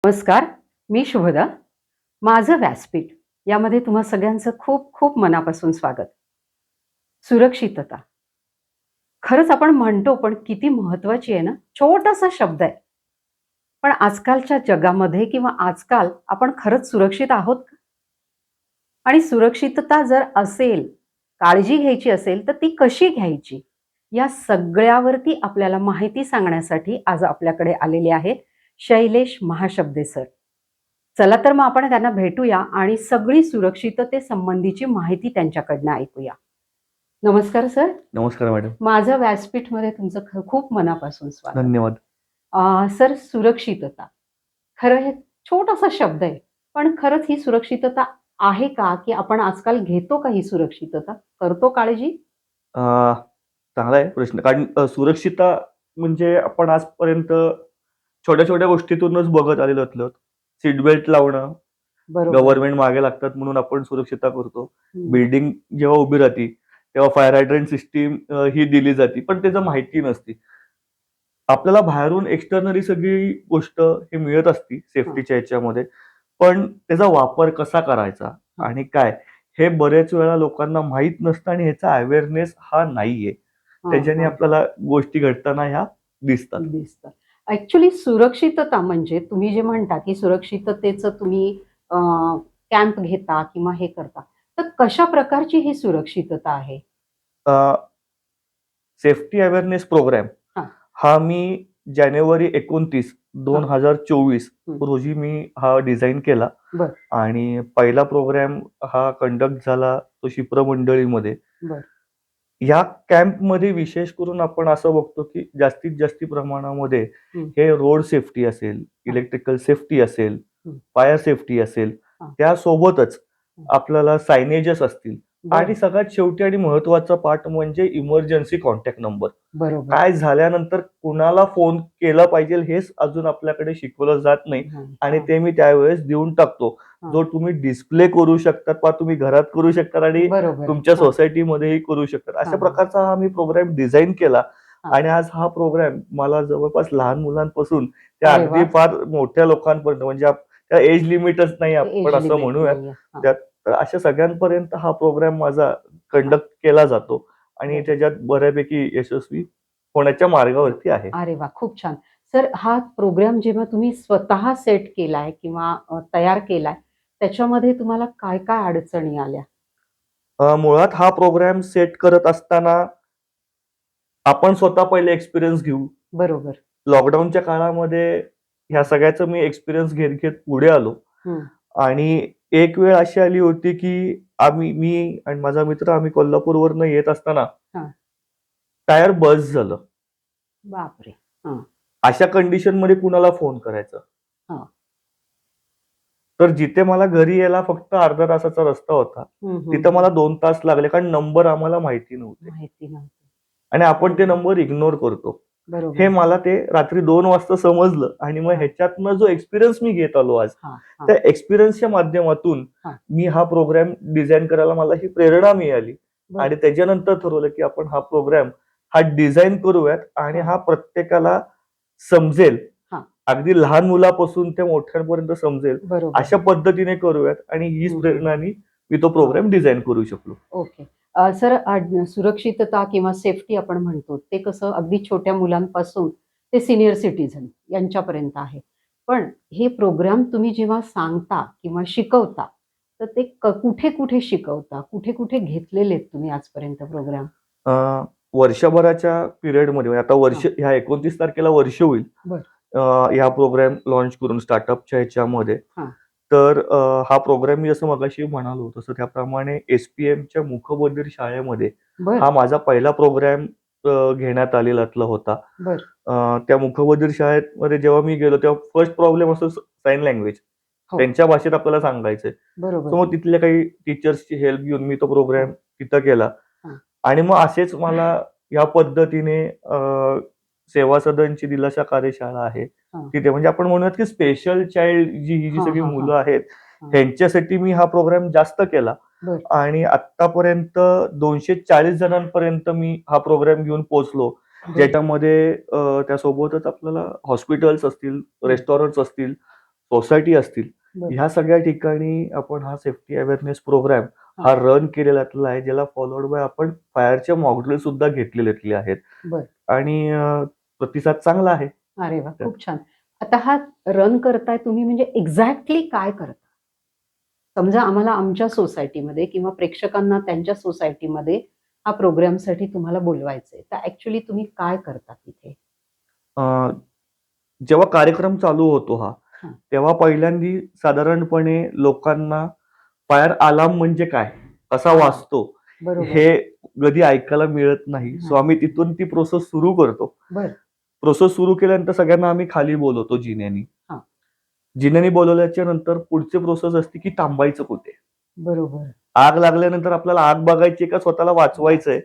नमस्कार, मी शुभदा. माझं व्यासपीठ यामध्ये तुम्हा सगळ्यांचं खूप खूप मनापासून स्वागत. सुरक्षितता. खरंच आपण म्हणतो, पण किती महत्वाची आहे ना? छोटासा शब्द आहे. पण आजकालच्या जगामध्ये किंवा आजकाल आपण खरंच सुरक्षित आहोत का? आणि सुरक्षितता जर असेल, काळजी घ्यायची असेल, तर ती कशी घ्यायची? या सगळ्यावरती आपल्याला माहिती सांगण्यासाठी आज आपल्याकडे आलेले आहेत शैलेश महाशब्दे सर. चला तर मग आपण त्यांना भेटूया आणि सगळी सुरक्षिततेसंबंधीची माहिती त्यांच्याकडनं ऐकूया. नमस्कार सर. नमस्कार मॅडम. माझं व्यासपीठमध्ये तुमचं खूप मनापासून स्वागत. धन्यवाद. सर, सुरक्षितता. खरं हे छोटासा शब्द आहे, पण खरंच ही सुरक्षितता आहे का? की आपण आजकाल घेतो का ही सुरक्षितता? करतो काळजी? अ, चांगला आहे प्रश्न. कारण सुरक्षितता म्हणजे आपण आजपर्यंत छोट्या-छोट्या गोष्टीतूनच बघत आलेलो आहोत. सीट बेल्ट लावणं, बरोबर. गव्हर्नमेंट मागे लागतात म्हणून आपण सुरक्षितता करतो. हं. बिल्डिंग जेव्हा उभी राहते, तेव्हा फायर हायड्रंट सिस्टीम ही दिली जाते, पण त्याचं माहिती नसते. आपल्याला बाहेरून एक्स्टर्नली सगळी गोष्ट हे मिळत असती सेफ्टीच्या ह्याच्यामध्ये, पण त्याचा वापर कसा करायचा आणि काय हे बरेच वेळा लोकांना माहीत नसतं आणि ह्याचा अवेअरनेस हा नाहीये. त्याच्याने आपल्याला गोष्टी घडताना ह्या दिसतात. दिसतं. ॲक्चुअली सुरक्षितता म्हणजे तुम्ही जे म्हणता, की सुरक्षिततेचं तुम्ही कॅम्प घेता किंवा हे करता. तर कशा प्रकारची ही सुरक्षितता आहे? सेफ्टी अवेअरनेस प्रोग्राम हां. हा मी जानेवारी 29, 2024 हं. रोजी मी हा डिझाइन केला. बरं. आणि पहिला प्रोग्राम हा कंडक्ट झाला तो शिप्र मंडळीमध्ये. बरं. या कॅम्पमध्ये विशेष करून आपण असं बघतो, की जास्तीत जास्त प्रमाणामध्ये हं. हे रोड सेफ्टी असेल, इलेक्ट्रिकल सेफ्टी असेल, हं. फायर सेफ्टी असेल, हां. त्यासोबतच हं. आपल्याला सायनेजेस असतील बरं. आणि सगळ्यात शेवटी आणि महत्त्वाचा पार्ट म्हणजे इमर्जन्सी कॉन्टॅक्ट नंबर. बरोबर. काय झाल्यानंतर कुणाला फोन केला पाहिजे हेच अजून आपल्याकडे शिकवलं जात नाही आणि ते मी त्यावेळेस देऊन टाकतो. हां. जो तुम्ही डिस्प्ले करू शकता किंवा तुम्ही घरात करू शकता आणि बरोबर. तुमच्या हां. सोसायटीमध्येही करू शकतात. अशा हां. प्रकारचा हा मी प्रोग्राम डिझाइन केला हां. आणि आज हा प्रोग्राम मला जवळपास लहान मुलांपासून त्या अरे अगदी वाह! फार मोठ्या लोकांपर्यंत म्हणजे त्या एज लिमिटच नाही आपण एज असं लिमिट म्हणूयात. नाहीये. हां. त्यात तर अशा सगळ्यांपर्यंत हा प्रोग्राम माझा कंडक्ट केला जातो आणि बरं. त्याच्यात बऱ्यापैकी यशस्वी होण्याच्या मार्गावरती आहे. अरे वाह! खूप छान. सर, हा प्रोग्राम जेव्हा तुम्ही स्वतः सेट केलाय किंवा तयार केलाय, त्याच्यामध्ये तुम्हाला काय-काय अडचणी आल्या? मुळात हा प्रोग्राम सेट करत असताना आपण स्वतः पहिले एक्सपिरियन्स घेऊ. बरोबर. लॉकडाऊनच्या काळामध्ये ह्या सगळ्याचा मी एक्सपिरियन्स घेत-घेत पुढे आलो हं. आणि एक वेळ अशी आली होती, की मी आणि माझा मित्र आम्ही कोल्हापूरवरनं येत असताना हां. टायर बस्ट झालं. बापरे! हां. अशा कंडिशनमध्ये कुणाला फोन करायचा? हां. तर जिथे मला घरी यायला फक्त अर्धा तासाचा रस्ता होता, हं, हं, तिथं मला हं. 2 तास लागले कारण नंबर आम्हाला माहिती नव्हते माहिती नव्हती. आणि आपण ते बरोबर. नंबर इग्नोर करतो. बरोबर. हे मला ते रात्री 2 वाजता समजलं आणि मग हां. ह्याच्यातनं जो एक्सपिरियन्स मी घेत आलो आज, हां, हां, त्या एक्सपिरियन्सच्या माध्यमातून हां. मी हा प्रोग्राम डिझाइन करायला मला ही प्रेरणा मिळाली बरं. आणि त्याच्यानंतर ठरवलं, की आपण हा प्रोग्राम डिझाइन करूयात आणि हां. हा प्रत्येकाला समजेल. हां. अगदी लहान मुलापासून ते मोठ्यांपर्यंत समजेल बरोबर. अशा पद्धतीने करूयात आणि हीच हं, हं. प्रेरणानी मी तो प्रोग्राम डिझाइन करू शकलो. ओके. सर, सुरक्षितता किंवा सेफ्टी आपण म्हणतो, ते कसं अगदी छोट्या मुलांपासून ते सीनियर सिटिझन यांच्यापर्यंत आहे. पण हे प्रोग्राम तुम्ही जेव्हा सांगता किंवा शिकवता, तर ते कुठे-कुठे शिकवता? कुठे-कुठे घेतलेले आहेत तुम्ही आजपर्यंत प्रोग्राम? अ, वर्षभराच्या पिरियडमध्ये म्हणजे आता हां. ह्या 29 तारखेला वर्ष होईल. बरं. ह्या प्रोग्राम लॉन्च करून स्टार्टअपच्या ह्याच्यामध्ये. हां. तर हा प्रोग्राम मी जसं मगाशी म्हणालो तसं त्याप्रमाणे एस-पी-एमच्या मुखबधीर शाळेमध्ये बरं. हा माझा पहिला प्रोग्राम घेण्यात आलेलातला होता. बरं. त्या मुखबधीर शाळेमध्ये जेव्हा मी गेलो तेव्हा फर्स्ट प्रॉब्लेम असतो साइन लँग्वेज. हो. त्यांच्या भाषेत आपल्याला सांगायचंय. सो बरोबर. मग तिथल्या काही टीचर्सची हेल्प घेऊन मी तो प्रोग्राम तिथं केला. हां. आणि मग असेच मला या पद्धतीने सेवा सदनची दिलाशा कार्यशाळा आहे. हां. तिथे म्हणजे आपण म्हणूयात की स्पेशल चाइल्ड ही जी हां, सगळी हां, हां. मुलं आहेत, हां. ह्यांच्यासाठी मी हा प्रोग्राम जास्त केला. बर. आणि आतापर्यंत 240 जणांपर्यंत मी हा प्रोग्राम घेऊन पोहोचलो, बर. ज्याच्यामध्ये त्यासोबतच आपल्याला हॉस्पिटल्स असतील, रेस्टॉरंट्स असतील, सोसायटी असतील, बर. ह्या सगळ्या ठिकाणी आपण हा सेफ्टी अवेअरनेस प्रोग्राम हा. हा रन केलेला आहे, ज्याला फॉलोड बाय आपण फायरचे मॉकड्रिल सुद्धा घेतलेले आहेत. बर. आणि प्रतिसाद चांगला आहे. अरे वा, खूप छान. आता हा रन करताय तुम्ही, म्हणजे एक्झॅक्टली काय करता? समजा आम्हाला आमच्या सोसायटीमध्ये किंवा प्रेक्षकांना त्यांच्या सोसायटीमध्ये हा प्रोग्रामसाठी तुम्हाला बोलवायचंय, तर ऍक्च्युली तुम्ही काय करता तिथे? अ, जेव्हा कार्यक्रम चालू होतो हा. तेव्हा पहिल्यांदी साधारणपणे लोकांना फायर अलार्म म्हणजे काय, कसा हा. वाजतो, बरोबर. हे कधी ऐकायला मिळत नाही. सो आम्ही तिथून ती प्रोसेस सुरू करतो. बर. प्रोसेस सुरू केल्यानंतर सगळ्यांना आम्ही खाली बोलवतो जिन्यानी. हा. जिन्यानी बोलवल्याच्या नंतर पुढची प्रोसेस असते की थांबायचं कुठे. बरोबर. आग लागल्यानंतर आपल्याला आग बघायची का स्वतःला वाचवायचंय,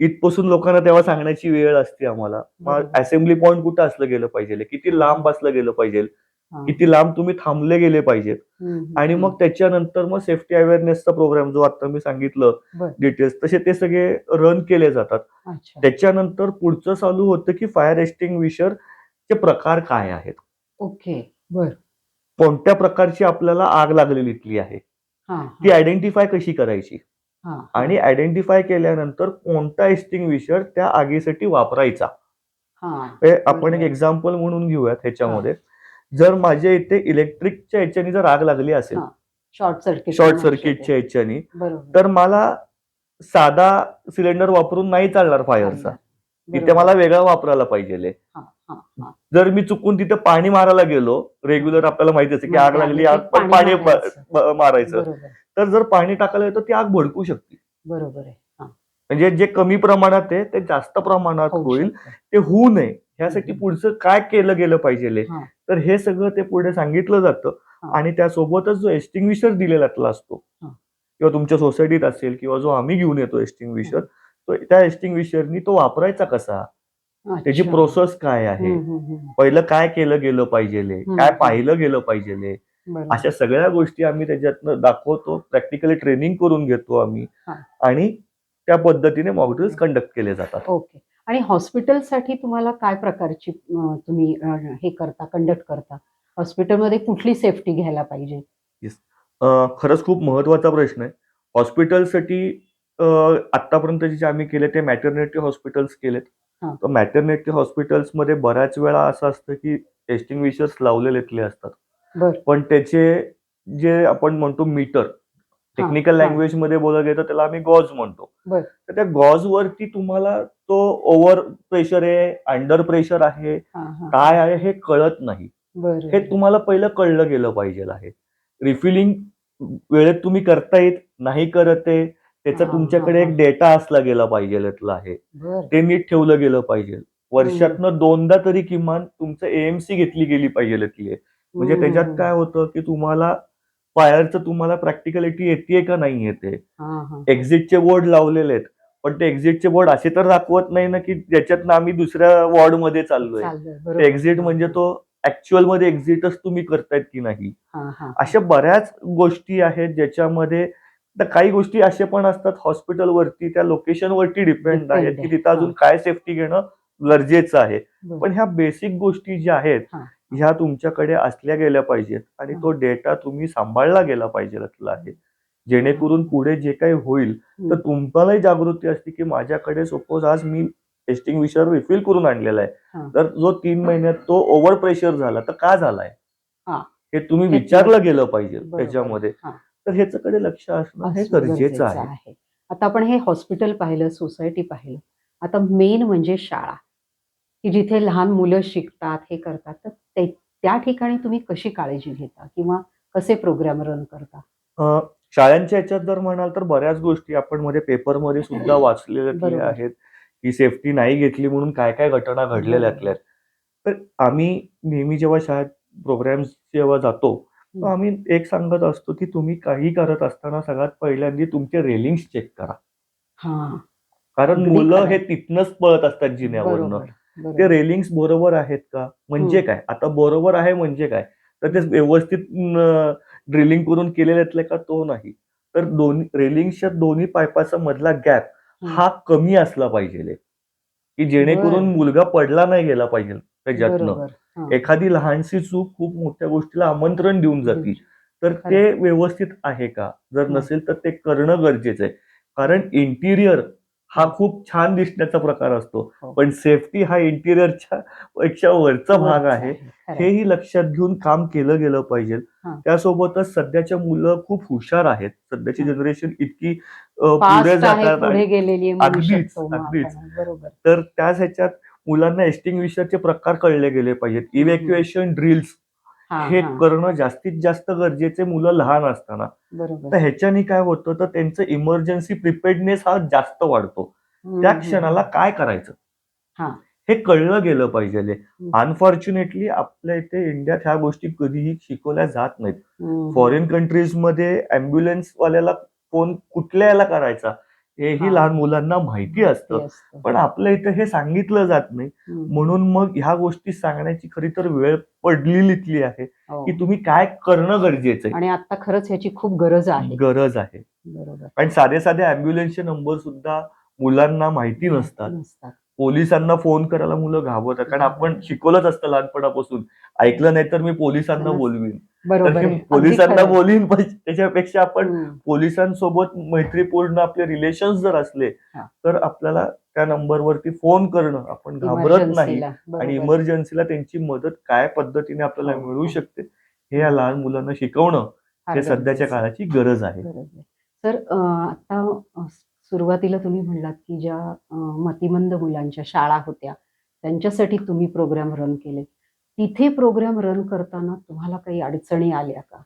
इथपासून लोकांना तेव्हा सांगण्याची वेळ असते आम्हाला. मग बरोबर. असेंब्ली पॉइंट कुठं असलं गेलं पाहिजे, किती लांब असलं गेलं पाहिजे, हा. किती लांब तुम्ही थांबले गेले पाहिजेत. आणि मग त्याच्यानंतर मग सेफ्टी अवेअरनेसचा प्रोग्राम जो आता मी सांगितलं बर. डिटेल्स, तसे ते सगळे रन केले जातात. अच्छा. त्याच्यानंतर पुढचं चालू होतं की फायर एक्सटिंग्विशर चे प्रकार काय आहेत, ओके. बर. कोणत्या प्रकारची आपल्याला आग लागलेली आहे, हा. ती आयडेंटिफाय कशी करायची, हा. आणि आयडेंटिफाय केल्यानंतर कोणता एक्सटिंग्विशर त्या आगीसाठी वापरायचा. हा. हे आपण एक बरोबर. एक्झाम्पल म्हणून घेऊयात ह्याच्यामध्ये. जर माझ्या इथे इलेक्ट्रिकच्या ह्याच्यानी जर आग लागली असेल, हा. Short circuit. शॉर्ट सर्किटच्या ह्याच्यानी, बरोबर. तर मला साधा सिलेंडर वापरून नाही चालणार फायरचा. तिथे बरोबर. मला वेगळा वापरायला पाहिजे. हा. हा. हा. जर मी चुकून तिथे पाणी मारायला गेलो, रेग्युलर आपल्याला माहिती असते की आग लागली, माहिती आहे, आग पाणी पाणी मारायचं. मारायचं. बरोबर. तर जर पाणी टाकायला येतं ती आग भडकू शकते. बरोबर आहे. हा. म्हणजे जे कमी प्रमाणात आहे ते जास्त प्रमाणात होऊ होईल, शकतं. ते होऊ नये ह्यासाठी पुढचं काय केलं गेलं पाहिजे, हा. तर हे सगळं ते पुढे सांगितलं जातं. हा. आणि त्यासोबतच जो एक्सटिंग्विशर दिलेला असतो, हा. किंवा तुमच्या सोसायटीत असेल किंवा जो आम्ही घेऊन येतो एक्सटिंग्विशर, तो त्या एक्सटिंग्विशरनी तो वापरायचा कसा, त्याची अच्छा. प्रोसेस काय आहे, पहिलं काय केलं गेलं पाहिजे, काय पाहिलं गेलं पाहिजे, बरोबर. अशा सगळ्या गोष्टी आम्ही त्याच्यातनं दाखवतो. प्रॅक्टिकली ट्रेनिंग करून घेतो आम्ही, हा. आणि त्या पद्धतीने मॉकड्रिल्स कंडक्ट केले जातात. ओके. आणि हॉस्पिटलसाठी तुम्हाला काय प्रकारची तुम्ही हे करता, कंडक्ट करता? हॉस्पिटलमध्ये कुठली सेफ्टी घ्यायला पाहिजे? खरंच खूप महत्वाचा प्रश्न आहे. हॉस्पिटलसाठी आतापर्यंत जे आम्ही केले ते मॅटर्निटी हॉस्पिटल्स केलेत. हा. तर मॅटर्निटी हॉस्पिटल्समध्ये बऱ्याच वेळा असं असतं की एक्सटिंग्विशर्स लावलेले असतात, बर. पण त्याचे जे आपण म्हणतो मीटर, टेक्निकल लँग्वेजमध्ये बोलायला गेलं तर त्याला आम्ही गॉज म्हणतो. बर. तर त्या गॉजवरती तुम्हाला तो ओव्हर प्रेशर आहे, अंडर प्रेशर आहे, काय आहे हे कळत नाही. हे तुम्हाला पहिलं कळलं गेलं पाहिजे आहे. रिफिलिंग वेळेत तुम्ही करतायत नाही करत आहे, त्याचा तुमच्याकडे एक डेटा असला गेला पाहिजे आहे, ते नीट ठेवलं गेलं पाहिजे. वर्षातनं 2दा तरी किमान तुमचं एएमसी घेतली गेली पाहिजे. म्हणजे त्याच्यात काय होतं की तुम्हाला फायरचं तुम्हाला प्रॅक्टिकलिटी येते का नाही येते. एक्झिटचे बोर्ड लावलेले आहेत, पण ते एक्झिटचे बोर्ड असे तर दाखवत नाही ना की ज्याच्यातनं आम्ही दुसऱ्या वॉर्डमध्ये चाललोय. एक्झिट म्हणजे तो ऍक्च्युअल मध्ये एक्झिटच तुम्ही करतायत की नाही. अशा बऱ्याच गोष्टी आहेत ज्याच्यामध्ये, काही गोष्टी अशा पण असतात हॉस्पिटलवरती, त्या लोकेशनवरती डिपेंड आहेत की तिथं अजून काय सेफ्टी घेणं गरजेचं आहे. पण ह्या बेसिक गोष्टी ज्या आहेत ह्या तुमच्याकडे असल्या गेल्या पाहिजेत, आणि तो डेटा तुम्ही सांभाळला गेला पाहिजे आहे, जेणेकरून पुढे जे काही होईल तर तुम्हालाही जागृती असते की माझ्याकडे सपोज आज मी एक्सटिंग्विशर रिफिल करून आणलेला आहे, तर जो 3 महिन्यात तो ओव्हर प्रेशर झाला तर का झालाय हे तुम्ही विचारलं गेलं पाहिजे त्याच्यामध्ये. तर ह्याच्याकडे लक्ष असणं हे गरजेचं आहे. आता आपण हे हॉस्पिटल पाहिलं, सोसायटी पाहिलं, आता मेन म्हणजे शाळा, की जिथे लहान मुलं शिकतात, हे करतात, तर त्या ठिकाणी तुम्ही कशी काळजी घेता किंवा कसे प्रोग्राम रन करता? शाळांच्या ह्याच्यात जर म्हणाल तर बऱ्याच गोष्टी आपण मध्ये पेपरमध्ये सुद्धा वाचलेल्या आहेत की सेफ्टी नाही घेतली म्हणून काय काय घटना घडलेल्या आहेत. तर आम्ही नेहमी जेव्हा शाळेत प्रोग्राम्स जेव्हा जातो तर आम्ही एक सांगत असतो की तुम्ही काही करत असताना सगळ्यात पहिल्यांदा तुमचे रेलिंग्स चेक करा. कारण मुलं हे तिथनच पळत असतात जिन्यावरनं. ते रेलिंग्स बरोबर आहेत का, म्हणजे काय, आता बरोबर आहे म्हणजे काय, तर ते व्यवस्थित ड्रिलिंग करून केलेले का तो नाही. तर दोन्ही रेलिंगच्या दोन्ही पायपाचा मधला गॅप हा कमी असला पाहिजे, की जेणेकरून बरं. मुलगा पडला नाही गेला पाहिजे त्याच्यातनं. बरोबर. हां. एखादी लहानशी चूक खूप मोठ्या गोष्टीला आमंत्रण देऊन जाते. तर खरं. ते व्यवस्थित आहे का? जर हं. नसेल तर ते करणं गरजेचं आहे. कारण इंटिरियर हा खूप छान दिसण्याचा प्रकार असतो. हो. पण सेफ्टी हा इंटिरियरच्या पेक्षा वरचा भाग वरचं आहे. खरं. हेही लक्षात घेऊन काम केलं गेलं पाहिजे. हां. त्यासोबतच सध्याच्या मुलं खूप हुशार आहेत. सध्याची हां. जनरेशन इतकी पुढे फास्ट आहे, जातात पुढे आणि गेलेली आहे म्हणू अगदीच, शकतो मग अगदीच. आपण. बरोबर. तर त्याच ह्याच्यात मुलांना एक्स्टिंग्विशरचे प्रकार कळले गेले पाहिजेत. इव्हॅक्युएशन ड्रिल्स हां, हे हां. करणं जास्तीत जास्त गरजेचे मुलं लहान असताना. बरोबर. तर ह्याच्याने काय होतं, तर त्यांचं इमर्जन्सी प्रिपेअर्डनेस हा जास्त वाढतो. त्या क्षणाला काय करायचं? हां. हे कळलं गेलं पाहिजे. हं. अनफॉर्च्युनेटली आपल्या इथे इंडियात ह्या गोष्टी कधीही शिकवल्या जात नाहीत. हं. फॉरेन कंट्रीजमध्ये ॲम्ब्युलन्सवाल्याला फोन कुठल्या याला करायचा हेही हां. लहान मुलांना माहिती असतं. पण आपल्या इथं हे सांगितलं जात नाही. म्हणून मग ह्या गोष्टी सांगण्याची खरी तर वेळ पडलेली आहे, हो. की तुम्ही काय करणं गरजेचं आहे. आणि आता खरंच ह्याची खूप गरज आहे. गरज आहे. बरोबर. आणि साधे ॲम्ब्युलन्सचे नंबर सुद्धा मुलांना माहिती नसतात. पोलिसांना फोन करायला मुलं घाबरतात. कारण आपण शिकवलंच असतं लहानपणापासून, ऐकलं नाही तर मी पोलिसांना बोलवीन. तर बरोबर हे आहे. अगदी पोलिसांना खरं आहे. बोलीन पण त्याच्यापेक्षा आपण हं. पोलिसांसोबत मैत्रीपूर्ण आपले रिलेशन्स जर असले, हां. तर आपल्याला त्या नंबरवरती फोन करणं आपण घाबरत नाही. इमर्जन्सीला. आणि बरोबर. इमर्जन्सीला त्यांची मदत काय पद्धतीने आपल्याला हो, मिळू हो. शकते, हे या लहान मुलांना शिकवणं फार हे सध्याच्या गरजेचं आहे. काळाची गरज आहे. गरज आहे. तर आता सुरुवातीला तुम्ही म्हणलात, की ज्या मतिमंद मुलांच्या शाळा होत्या, त्यांच्यासाठी तुम्ही प्रोग्राम रन केले. तिथे प्रोग्राम रन करताना तुम्हाला काही अडचणी आल्या का?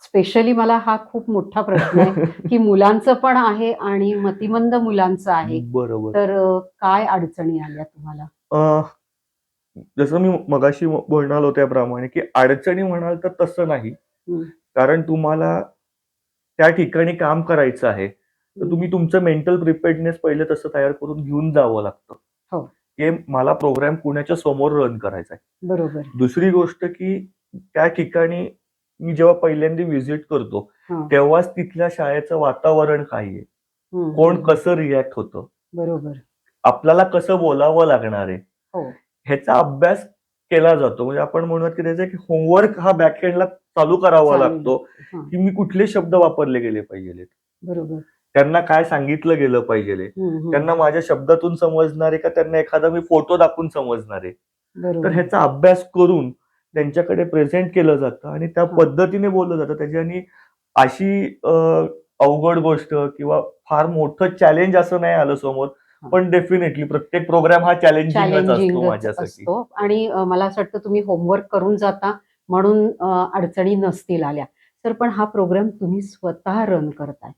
स्पेशली मला हा खूप मोठा प्रश्न आहे, की मुलांचं पण आहे आणि मतिमंद मुलांचं आहे. बरोबर. तर काय अडचणी आल्या तुम्हाला? अ, जसं मी मगाशी बोलणार त्याप्रमाणे, की अडचणी म्हणाल तर तसं नाही. हं, कारण तुम्हाला त्या ठिकाणी काम करायचं आहे. तर हं. तुम्ही तुमचं मेंटल प्रिपेअर्डनेस पहिले तसं तयार करून घेऊन जावं लागतं. हो, की मला प्रोग्राम कुणाच्या समोर रन करायचा आहे. बरोबर. दुसरी गोष्ट, की त्या ठिकाणी मी जेव्हा पहिल्यांदा व्हिजिट करतो, हां. तेव्हाच तिथल्या शाळेचं वातावरण काय आहे? हं, कोण हं. कसं रिएक्ट होतं? बरोबर. आपल्याला कसं बोलावं लागणार आहे? हो, ह्याचा अभ्यास केला जातो. म्हणजे आपण म्हणूयात की त्याचा एक होमवर्क हा बॅकएंडला चालू करावा चालू लागतो, लागतं. हां, की मी कुठले शब्द वापरले गेले पाहिजेत. बरोबर. त्यांना काय सांगितलं गेलं पाहिजे. हं, हं. त्यांना माझ्या शब्दातून समजणार आहे का त्यांना एखादा मी फोटो दाखवून समजणार आहे. तर बरोबर. ह्याचा अभ्यास करून त्यांच्याकडे प्रेझेंट केलं जातं आणि त्या हां. पद्धतीने बोललं जातं. त्याच्यानी अशी अवघड गोष्ट किंवा फार मोठं चॅलेंज असं नाही आलं समोर. हां. पण डेफिनेटली प्रत्येक प्रोग्राम हा चॅलेंजिंगच असतो माझ्यासाठी. असतो आणि मला असं वाटतं तुम्ही होमवर्क करून जाता म्हणून अडचणी नसतील आल्या. तर पण हा प्रोग्राम तुम्ही स्वतः रन करताय.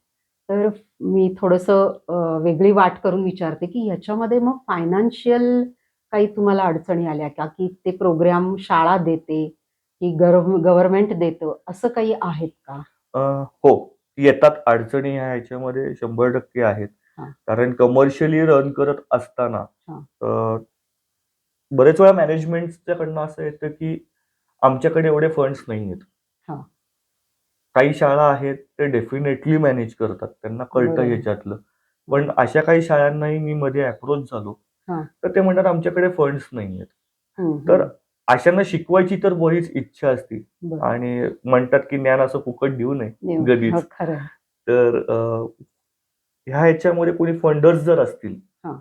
तर मी थोडंसं वेगळी वाट करून विचारते, की ह्याच्यामध्ये मग फायनान्शियल काही तुम्हाला अडचणी आल्या का? की ते प्रोग्राम शाळा देते, की गव्हर्नमेंट देतं असं काही आहेत का? हो, येतात अडचणी ह्याच्यामध्ये 100% आहेत. हां, कारण कमर्शियली रन करत असताना हां, अ, बरेच वेळा मॅनेजमेंटच्याकडनं असं येतं, की आमच्याकडे एवढे फंड्स नाहीयेत. हां. काही शाळा आहेत ते डेफिनेटली मॅनेज करतात. त्यांना कळतं बरोबर. ह्याच्यातलं. हं. पण अशा काही शाळांनाही मी मध्ये अप्रोच झालो. हां. तर ते म्हणतात आमच्याकडे फंड्स नाहीयेत. हं, तर हं. अशांना शिकवायची तर बरीच इच्छा असते बरं. आणि म्हणतात, की ज्ञान असं फुकट देऊ नये देऊ. हो, कधीच. खरं आहे. तर ह्या ह्याच्यामध्ये कोणी फंडर्स जर असतील, हां,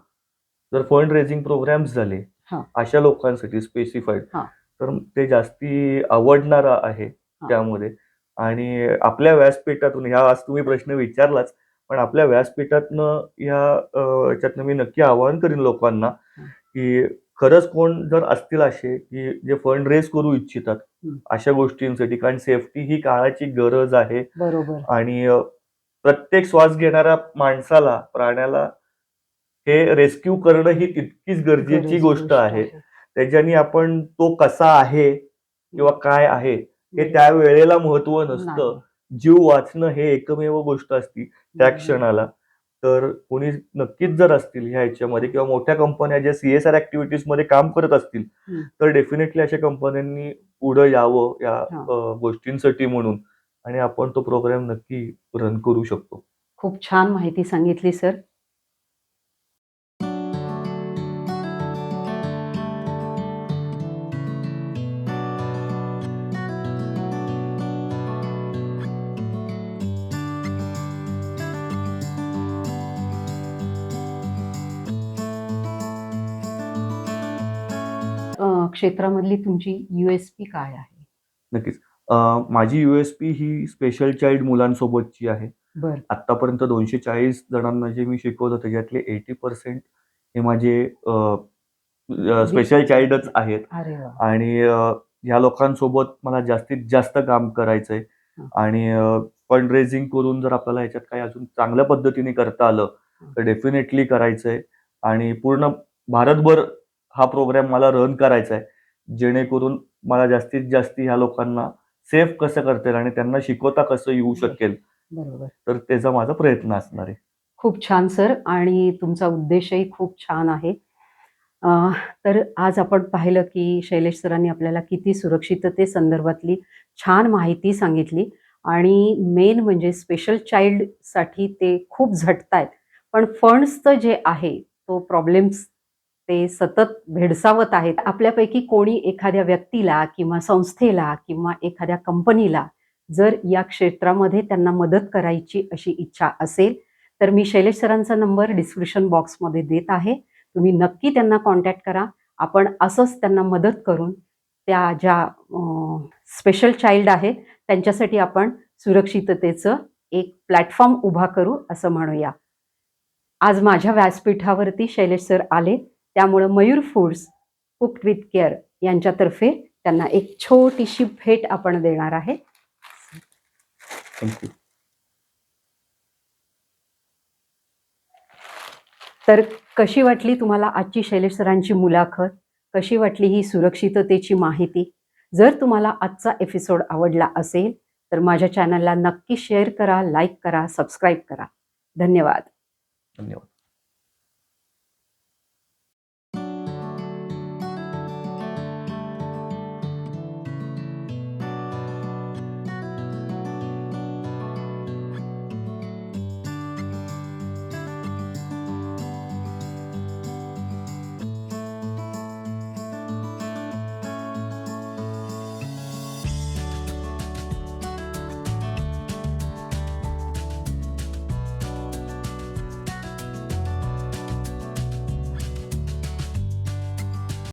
जर फंड रेझिंग प्रोग्राम्स झाले, हां, अशा लोकांसाठी स्पेसिफाईड, हां, तर ते जास्ती आवडणारं आहे हां. त्यामध्ये. आणि आपल्या व्यासपीठातून ह्या आज तुम्ही प्रश्न विचारलाच, पण आपल्या व्यासपीठातनं ह्याच्यातनं मी नक्की आवाहन करीन लोकांना, हं. की खरंच कोण जर असतील असे, की जे फंड रेज करू इच्छितात हं. अशा गोष्टींसाठी. कारण सेफ्टी ही काळाची गरज आहे बरोबर. आणि प्रत्येक श्वास घेणाऱ्या माणसाला, प्राण्याला हे रेस्क्यू करणं ही तितकीच गरजेची गोष्ट आहे. त्याच्यानी आपण तो कसा आहे किंवा काय आहे हे त्या वेळेला महत्त्व नसतं. नाही. जीव वाचणं हे एकमेव गोष्ट असती त्या क्षणाला. तर कोणी नक्कीच जर असतील ह्या ह्याच्यामध्ये किंवा मोठ्या कंपन्या ज्या CSR ॲक्टिव्हिटीजमध्ये काम करत असतील, हं. तर डेफिनेटली अशा कंपन्यांनी पुढं यावं या हां. गोष्टींसाठी म्हणून आणि आपण तो प्रोग्राम नक्की रन करू शकतो. खूप छान माहिती सांगितली सर. क्षेत्रामधली तुमची USP काय आहे? नक्कीच. माझी USP ही स्पेशल चाइल्ड मुलांसोबतची आहे. बरं. आत्तापर्यंत 240 जणांना जे मी शिकवलं त्याच्यातले 80% हे माझे स्पेशल चाइल्डच आहेत. अरे वाह! आणि ह्या लोकांसोबत मला जास्तीत जास्त काम करायचंय. हं. आणि फंड रेझिंग करून जर आपल्याला ह्याच्यात काही अजून चांगल्या पद्धतीने करता आलं, तर डेफिनेटली करायचंय. आणि पूर्ण भारतभर हा प्रोग्राम मला रन करायचा आहे. जेणेकरून मला जास्तीत जास्त ह्या लोकांना सेफ कसं करता येईल आणि त्यांना शिकवता कसं येऊ शकेल, बरोबर. तर त्याचा माझा प्रयत्न असणार आहे. खूप छान सर आणि तुमचा उद्देशही खूप छान आहे. अ, तर आज आपण पाहिलं की शैलेश सरांनी आपल्याला किती सुरक्षिततेसंदर्भातली छान माहिती सांगितली आणि मेन म्हणजे स्पेशल चाइल्डसाठी ते खूप झटतायत. पण फंड्सचं जे आहे तो प्रॉब्लेम्स ते सतत भेडसावत आहेत. आपल्यापैकी कोणी एखाद्या व्यक्तीला किंवा संस्थेला किंवा एखाद्या कंपनीला जर या क्षेत्रामध्ये त्यांना मदत करायची अशी इच्छा असेल, तर मी शैलेश सरांचा नंबर डिस्क्रिप्शन बॉक्समध्ये देत आहे. तुम्ही नक्की त्यांना कॉन्टॅक्ट करा. आपण असंच त्यांना मदत करून त्या ज्या स्पेशल चाइल्ड आहेत त्यांच्यासाठी आपण सुरक्षिततेचं एक प्लॅटफॉर्म उभा करू असं म्हणूया. आज माझ्या व्यासपीठावरती शैलेश सर आले, त्यामुळं Mayur foods cooked with care यांच्यातर्फे त्यांना एक छोटीशी भेट आपण देणार आहे. थँक्यू. तर कशी वाटली तुम्हाला आजची शैलेश सरांची मुलाखत? कशी वाटली ही सुरक्षिततेची माहिती? जर तुम्हाला आजचा एपिसोड आवडला असेल, तर माझ्या चॅनलला नक्की शेअर करा, लाईक करा, सबस्क्राईब करा. धन्यवाद. धन्यवाद.